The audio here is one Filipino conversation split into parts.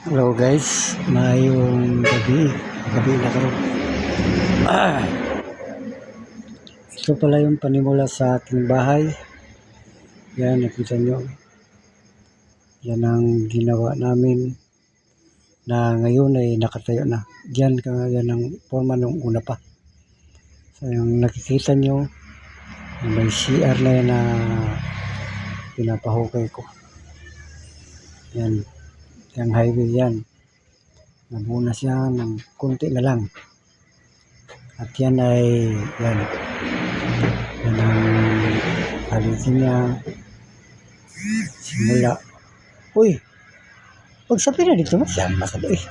Hello guys, mayong gabi na karon. Ah, ito pala yung panimula sa ating bahay. Yan, nakita nyo. Yan ang ginawa namin na ngayon ay nakatayo na. Yan ang forma nung una pa. So yung nakikita nyo, may CR na yan na pinapahukay ko. Yan, yung highway yan. Nabuo na siya ng konti na lang. At yan ay, yan ang alisin niya. Simula. Uy, pagsabi na dito mo, siya masado eh.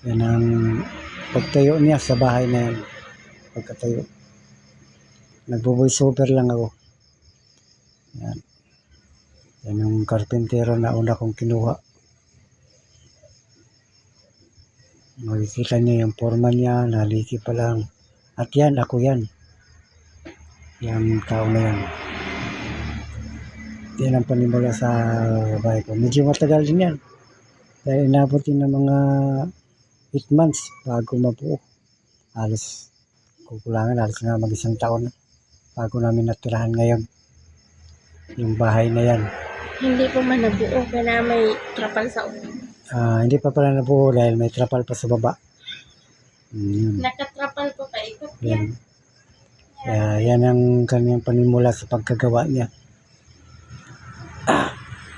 Yan ang pagtayo niya sa bahay na yan. Pagkatayo. Nagbo-voice over lang ako. Yan. Yan yung karpintero na una kong kinuha. Makikita niyo yung forma niya, naliki pa lang. At yan, ako yan. Yung tao na yan. Yan ang panimula sa bahay ko. Medyo matagal din yan. Dahil inabot din ng mga 8 months bago mabuo. Halos kukulangan, halos nga mag-1 taon bago namin natirahan ngayon. Yung bahay na yan. Hindi po man nabuo, kaya may trapal sa ulo. Hindi pa pala nabuo dahil may trapal pa sa baba. Nakatrapal po pa ikot Yan. yan. Yan ang kanyang panimula sa pagkagawa niya.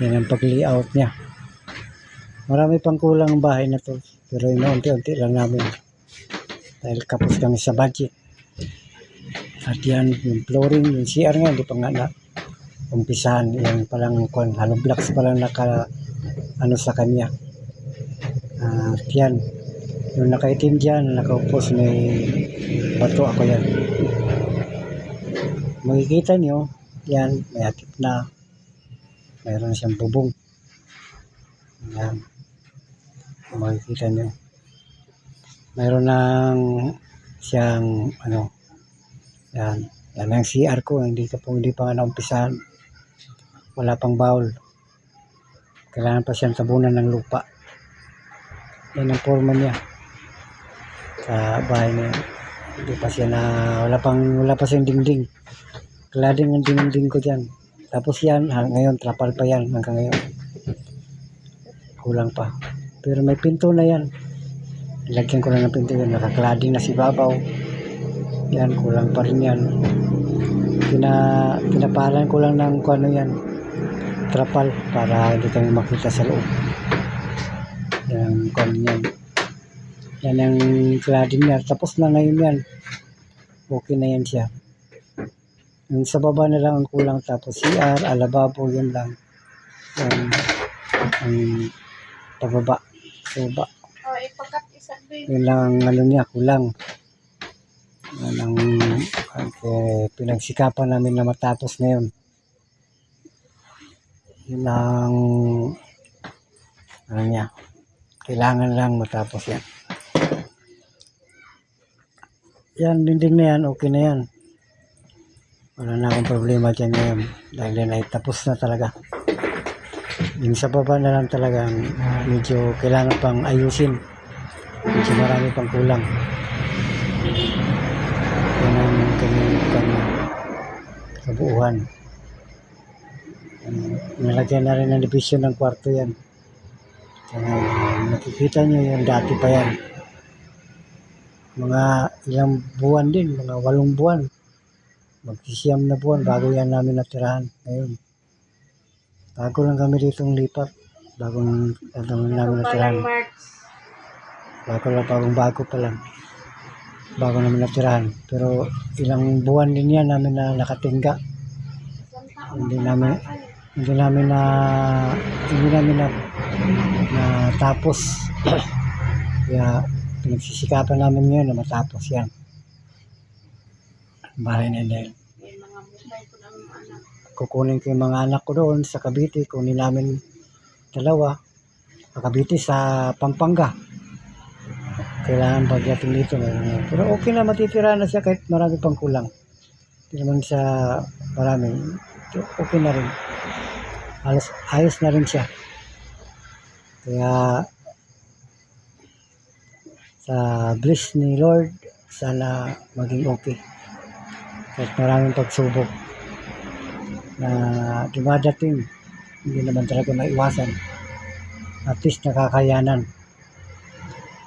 Yan ang pag-layout niya. Marami pang kulang ang bahay na to. Pero inaunti-unti lang namin. Dahil kapos kami sa budget. At yan, yung flooring, yung CR nga, hindi pa nga na umpisahan. Yan palang hollow blocks palang naka sa kanya. At yan, yung nakaitim dyan, nakaupos may bato, ako yan. Makikita nyo, yan, may atip na. Mayroon siyang bubong. Yan. Makikita nyo. Mayroon ng siyang, yan. Yan ang CR ko. Hindi pa nga naumpisahan. Wala pang bowl. Kailangan pa siyang tabunan ng lupa. Yan ang forma niya. Sa bahay niya. Hindi pa siya wala pa siyang dingding. Klading ang dingding ko dyan. Tapos yan, ngayon, trapal pa yan hanggang ngayon. Kulang pa. Pero may pinto na yan. Ilagyan ko lang ng pinto yan. Nakaklading na si Babaw. Yan, kulang pa rin yan. Pinapalan ko lang ng yan. Trapal para hindi kami makita sa loob. Yan, yan. Yan ang cladding niya. Tapos na ngayon yan. Okay na yan siya. Yung sa baba na lang ang kulang, tapos CR, alababo, yun lang. Ang pababa. Sa baba. Ipakat isa din. Yun lang ang niya, kulang. Yan ang pinagsikapan namin na matapos ngayon. Yun ang niya. Kailangan lang matapos yan. Yan, dinding na yan, okay na yan. Wala na akong problema dyan ngayon. Dahil yan ay tapos na talaga. Yung sa baba na lang talaga, medyo kailangan pang ayusin. Medyo marami pang kulang. Yan ang kanyang kabuuhan. Nalagyan na rin ng division ng kwarto yan. Nakikita nyo yung dati pa yan. Mga ilang buwan din, mga 8 buwan. Magsisiyam na buwan bago yan namin natirahan ngayon. Bago lang kami ditong lipat. Bago namin natirahan. Bago pa lang. Bago namin natirahan. Pero ilang buwan din yan namin na nakatingga. Hindi namin na tapos. Kaya pinagsisikapan namin ngayon na matapos yan. Bahay na dahil. Kukunin ko yung mga anak ko doon sa Cavite. Kunin namin dalawa. Sa Cavite sa Pampanga. Kailangan pagdating dito. Pero okay na, matitira na siya kahit marami pang kulang. Hindi naman siya marami. Okay na rin. halos ayos na rin siya. Kaya sa bliss ni Lord, sana maging okay. Kahit maraming pagsubok na dumadating, hindi naman talaga maiwasan. At least nakakayanan.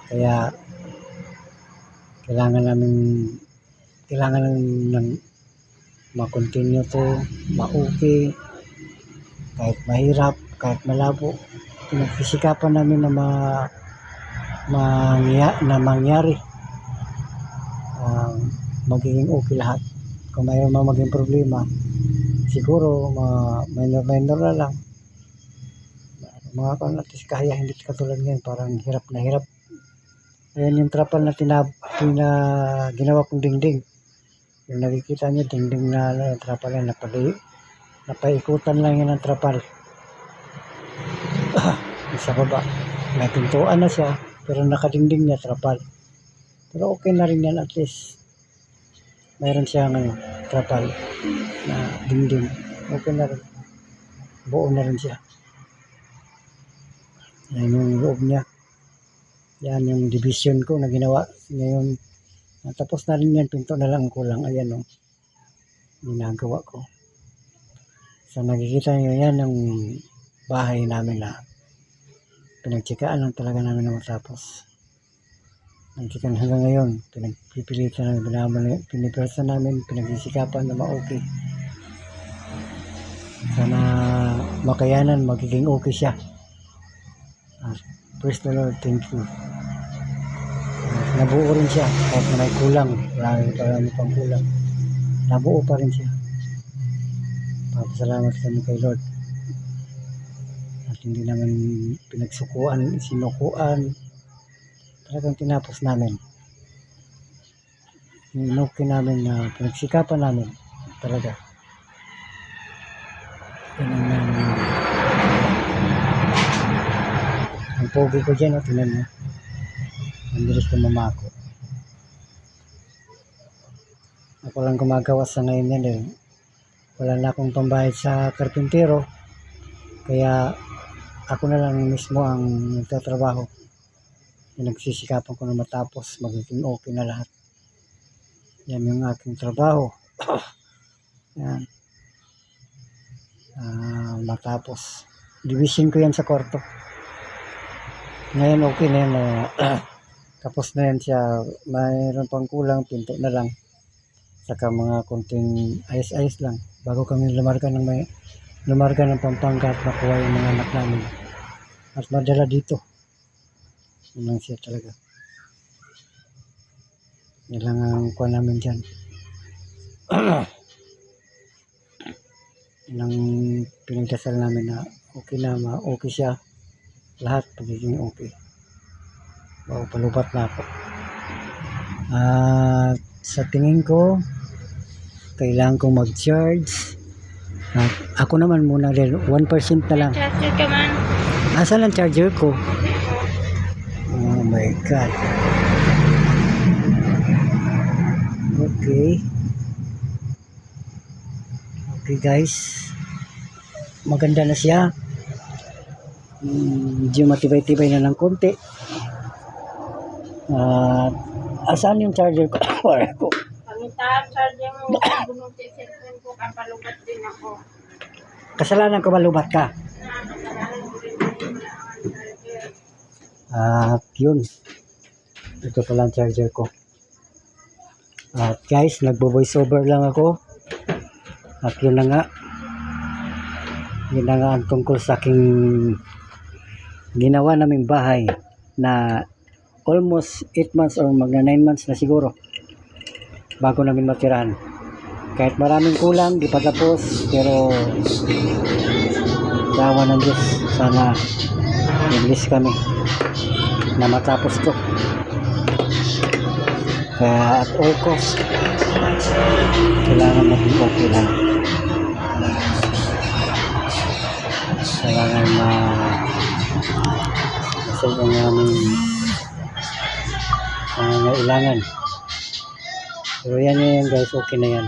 Kaya kailangan ng ma-continue to, ma-okay, kahit mahirap, kahit malabo. Pinagsisikapan namin na mangyari. Magiging okay lahat. Kung mayroon maging problema, siguro minor na lang. Mga at least kaya, hindi katulad ngayon, parang hirap na hirap. Ayan yung trapal na ginawa kong dingding. Yung nakikita nyo, dingding na trapal yan, napaikutan lang yan ng trapal. Sa baba, may pintuan na siya, pero nakadingding niya trapal. Pero okay na rin yan, at least mayroon siya trapal na dingding. Okay na rin, buo na rin siya. Yan yung loob niya. Yan yung division ko na ginawa. Ngayon, tapos na rin yan. Pinto na lang kulang. Ayan o. Ginagawa ko. So, nakikita nyo yan yung bahay namin na pinagtsikaan lang talaga namin na matapos. Nagtsikaan hanggang ngayon. Pinagpipilitan namin, pinipersa namin, pinagsisikapan na ma-okay. Sana makayanan, magiging okay siya. Praise the Lord, thank you. Nabuo rin siya kahit na may kulang, marami pang kulang. Nabuo pa rin siya. Papasalamat kami kay Lord. At hindi naman sinukuan. Talagang tinapos namin. Inuki namin na pinagsikapan namin. Talaga. Yan ang namin. Ang pogi ko dyan, tingnan mo. Ang bilis ko mamako. Ako lang gumagawa sa ngayon yan eh. Wala na akong pambayad sa karpintero. Kaya ako na lang mismo ang nagtatrabaho. Nagsisikapan ko na matapos. Magiging okay na lahat. Yan yung aking trabaho. Yan. Matapos. Division ko yan sa kwarto. Ngayon okay na yan. Tapos na yan siya. Mayroon pang kulang. Pinto na lang. Saka mga konting ayos-ayos lang. Bago kami lumarga ng Pampanga at makuha yung mga anak namin. At madala dito. Yun lang siya talaga. Yan lang ang kuha namin dyan. Yan ang pinagdasal namin na okay na, okay siya. Lahat pagiging okay. Bago palubat na ako. At sa tingin ko, kailangan kong mag-charge. At ako naman muna rin, 1% na lang. Charger ka man. Asan ang charger ko? Oh my God. Okay. Okay guys. Maganda na siya. Medyo matibay-tibay na ng konti. Asan yung charger ko? Wala ko. Pamitaan, charger mo. Bunod sa cellphone ko, kapalubat din ako. Kasalanan ko malubat ka? At yun. Ito pala ang charger ko. At guys, nagbo-voice over lang ako. At yun na nga. Yun na nga ang tungkol sa aking ginawa naming bahay na almost 8 months or magna 9 months na siguro bago namin matirahan. Kahit maraming kulang, di pa tapos, pero dawa ng Diyos, sana i-bless kami na matapos to. Kaya at all cost, kailangan maging okay lang. Kailangan masolve ang aming pangangailangan. Pero yan guys, okay na yan.